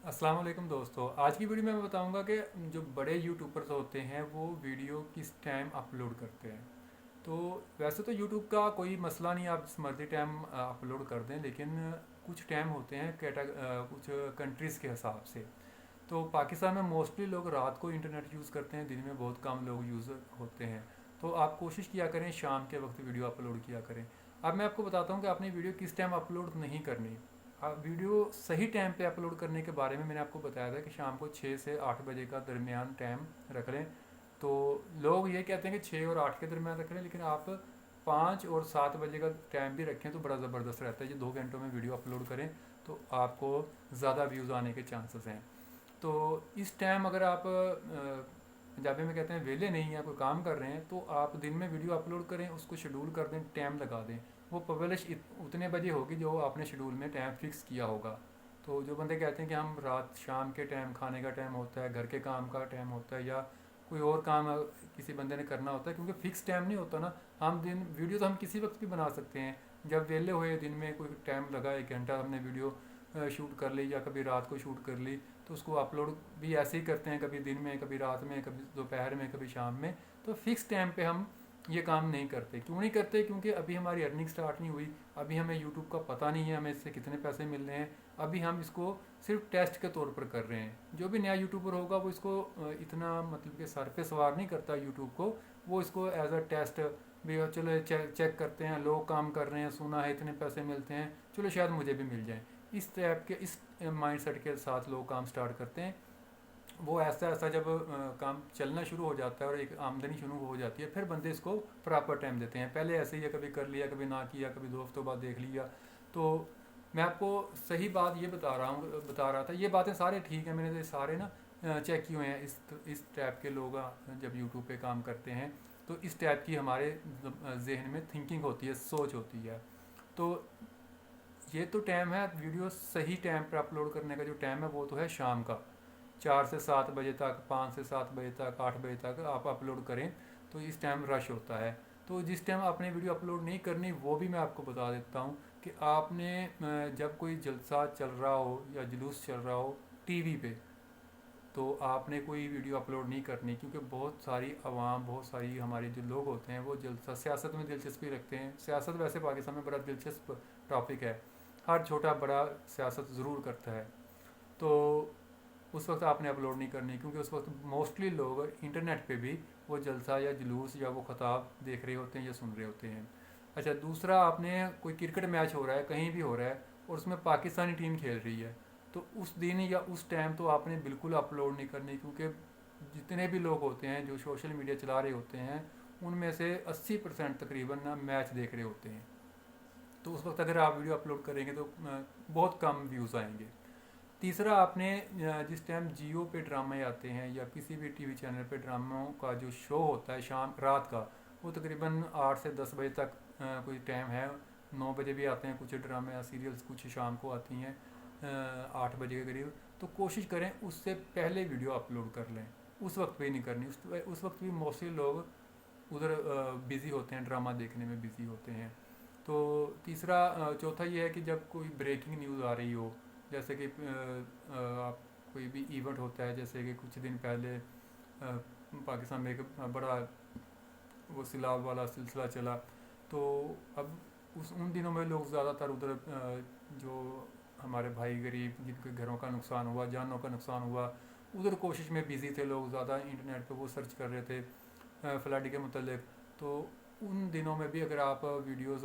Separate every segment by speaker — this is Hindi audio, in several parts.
Speaker 1: अस्सलाम वालेकुम दोस्तों। आज की वीडियो में मैं बताऊंगा कि जो बड़े यूट्यूबर्स होते हैं वो वीडियो किस टाइम अपलोड करते हैं। तो वैसे तो यूट्यूब का कोई मसला नहीं, आप जिस मर्जी टाइम अपलोड कर दें, लेकिन कुछ टाइम होते हैं कुछ कंट्रीज़ के हिसाब से। तो पाकिस्तान में मोस्टली लोग रात को इंटरनेट यूज़ करते हैं, दिन में बहुत कम लोग यूज़ होते हैं। तो आप कोशिश किया करें शाम के वक्त वीडियो अपलोड किया करें। अब मैं आपको बताता हूँ कि आपने वीडियो किस टाइम अपलोड नहीं करनी। वीडियो सही टाइम पे अपलोड करने के बारे में मैंने आपको बताया था कि शाम को 6 से 8 बजे का दरमियान टाइम रख लें। तो लोग ये कहते हैं कि 6 और 8 के दरमियान रख लें, लेकिन आप 5 और 7 बजे का टाइम भी रखें तो बड़ा ज़बरदस्त रहता है। ये 2 घंटों में वीडियो अपलोड करें तो आपको ज़्यादा व्यूज़ आने के चांसेस हैं। तो इस टाइम अगर आप पंजाबी में कहते हैं वेले नहीं हैं, कोई काम कर रहे हैं, तो आप दिन में वीडियो अपलोड करें, उसको शेड्यूल कर दें, टाइम लगा दें। वो पब्लिश उतने बजे होगी जो आपने शेड्यूल में टाइम फिक्स किया होगा। तो जो बंदे कहते हैं कि हम रात शाम के टाइम, खाने का टाइम होता है, घर के काम का टाइम होता है, या कोई और काम किसी बंदे ने करना होता है, क्योंकि फिक्स टाइम नहीं होता ना। हम दिन वीडियो तो हम किसी वक्त भी बना सकते हैं। जब वेले हुए दिन में कोई टाइम लगा, 1 घंटा हमने वीडियो शूट कर ली, या कभी रात को शूट कर ली, तो उसको अपलोड भी ऐसे ही करते हैं, कभी दिन में, कभी रात में, कभी दोपहर में, कभी शाम में। तो फिक्स टाइम पे हम ये काम नहीं करते। क्यों नहीं करते? क्योंकि अभी हमारी अर्निंग स्टार्ट नहीं हुई, अभी हमें यूट्यूब का पता नहीं है हमें इससे कितने पैसे मिल रहे हैं। अभी हम इसको सिर्फ टेस्ट के तौर पर कर रहे हैं। जो भी नया यूट्यूबर होगा वो इसको इतना मतलब कि सर पे सवार नहीं करता यूट्यूब को। वो इसको एज अ टेस्ट भी, चलो चेक करते हैं, लोग काम कर रहे हैं, सुना है इतने पैसे मिलते हैं, चलो शायद मुझे भी मिल जाए। इस टाइप के, इस माइंड सेट के साथ लोग काम स्टार्ट करते हैं। वो ऐसा ऐसा जब काम चलना शुरू हो जाता है और एक आमदनी शुरू हो जाती है, फिर बंदे इसको प्रॉपर टाइम देते हैं। पहले ऐसे ही है, कभी कर लिया, कभी ना किया, कभी 2 हफ्तों बाद देख लिया। तो मैं आपको सही बात ये बता रहा था। ये बातें सारे ठीक हैं, मैंने तो सारे ना चेक किए हुए हैं। इस टाइप के लोग जब यूट्यूब पे काम करते हैं तो इस टाइप की हमारे जहन में थिंकिंग होती है, सोच होती है। तो ये तो टाइम है वीडियो सही टाइम पर अपलोड करने का। जो टाइम है वो तो है शाम का, 4 से 7 बजे तक, 5 से 7 बजे तक, 8 बजे तक आप अपलोड करें। तो इस टाइम रश होता है। तो जिस टाइम आपने वीडियो अपलोड नहीं करनी वो भी मैं आपको बता देता हूँ कि आपने जब कोई जलसा चल रहा हो या जुलूस चल रहा हो टीवी पे, तो आपने कोई वीडियो अपलोड नहीं करनी। क्योंकि बहुत सारी आवाम, बहुत सारी हमारे जो लोग होते हैं वो जलसा, सियासत में दिलचस्पी रखते हैं। सियासत वैसे पाकिस्तान में बड़ा दिलचस्प टॉपिक है, हर छोटा बड़ा सियासत ज़रूर करता है। तो उस वक्त आपने अपलोड नहीं करनी, क्योंकि उस वक्त मोस्टली लोग इंटरनेट पे भी वो जलसा या जुलूस या वो खताब देख रहे होते हैं या सुन रहे होते हैं। अच्छा, दूसरा, आपने कोई क्रिकेट मैच हो रहा है, कहीं भी हो रहा है, और उसमें पाकिस्तानी टीम खेल रही है, तो उस दिन या उस टाइम तो आपने बिल्कुल अपलोड नहीं करनी। क्योंकि जितने भी लोग होते हैं जो सोशल मीडिया चला रहे होते हैं, उनमें से 80% तकरीबन ना मैच देख रहे होते हैं। तो उस वक्त अगर आप वीडियो अपलोड करेंगे तो बहुत कम व्यूज़ आएंगे। तीसरा, आपने जिस टाइम जियो पे ड्रामे आते हैं या किसी भी टीवी चैनल पे ड्रामों का जो शो होता है शाम रात का, वो तकरीबन 8 से 10 बजे तक कोई टाइम है। 9 बजे भी आते हैं कुछ ड्रामे या सीरियल्स, कुछ शाम को आती हैं 8 बजे के करीब। तो कोशिश करें उससे पहले वीडियो अपलोड कर लें, उस वक्त भी नहीं करनी। उस वक्त भी मोस्टली लोग उधर बिज़ी होते हैं, ड्रामा देखने में बिज़ी होते हैं। तो तीसरा, चौथा ये है कि जब कोई ब्रेकिंग न्यूज़ आ रही हो, जैसे कि आप कोई भी इवेंट होता है, जैसे कि कुछ दिन पहले पाकिस्तान में एक बड़ा वो सैलाब वाला सिलसिला चला। तो अब उन दिनों में लोग ज़्यादातर उधर जो हमारे भाई गरीब जिनके घरों का नुकसान हुआ, जानों का नुकसान हुआ, उधर कोशिश में बिज़ी थे लोग, ज़्यादा इंटरनेट पे वो सर्च कर रहे थे फ्लड के मतलब। तो उन दिनों में भी अगर आप वीडियोस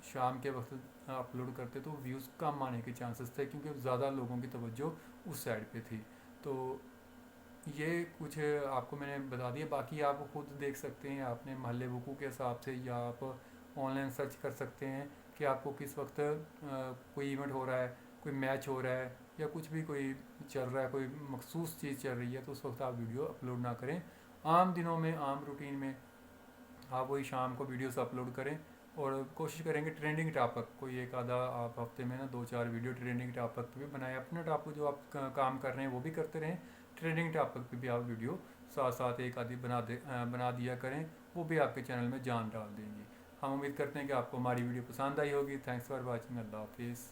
Speaker 1: शाम के वक्त अपलोड करते तो व्यूज़ कम आने के चांसेस थे, क्योंकि ज़्यादा लोगों की तवज्जो उस साइड पे थी। तो ये कुछ आपको मैंने बता दिया। बाकी आप खुद देख सकते हैं अपने महल्ले वकू के हिसाब से, या आप ऑनलाइन सर्च कर सकते हैं कि आपको किस वक्त कोई इवेंट हो रहा है, कोई मैच हो रहा है, या कुछ भी कोई चल रहा है, कोई मखसूस चीज़ चल रही है, तो उस वक्त आप वीडियो अपलोड ना करें। आम दिनों में, आम रूटीन में आप वही शाम को वीडियोस अपलोड करें। और कोशिश करेंगे ट्रेंडिंग टॉपिक कोई एक आधा आप हफ्ते में ना 2-4 वीडियो ट्रेंडिंग टॉपिक पे भी बनाएं। अपना टॉपिक जो आप काम कर रहे हैं वो भी करते रहें, ट्रेंडिंग टॉपिक पे भी आप वीडियो साथ साथ एक आधी बना दिया करें। वो भी आपके चैनल में जान डाल देंगी। हम उम्मीद करते हैं कि आपको हमारी वीडियो पसंद आई होगी। Thanks for watching. अल्लाह हाफिज़।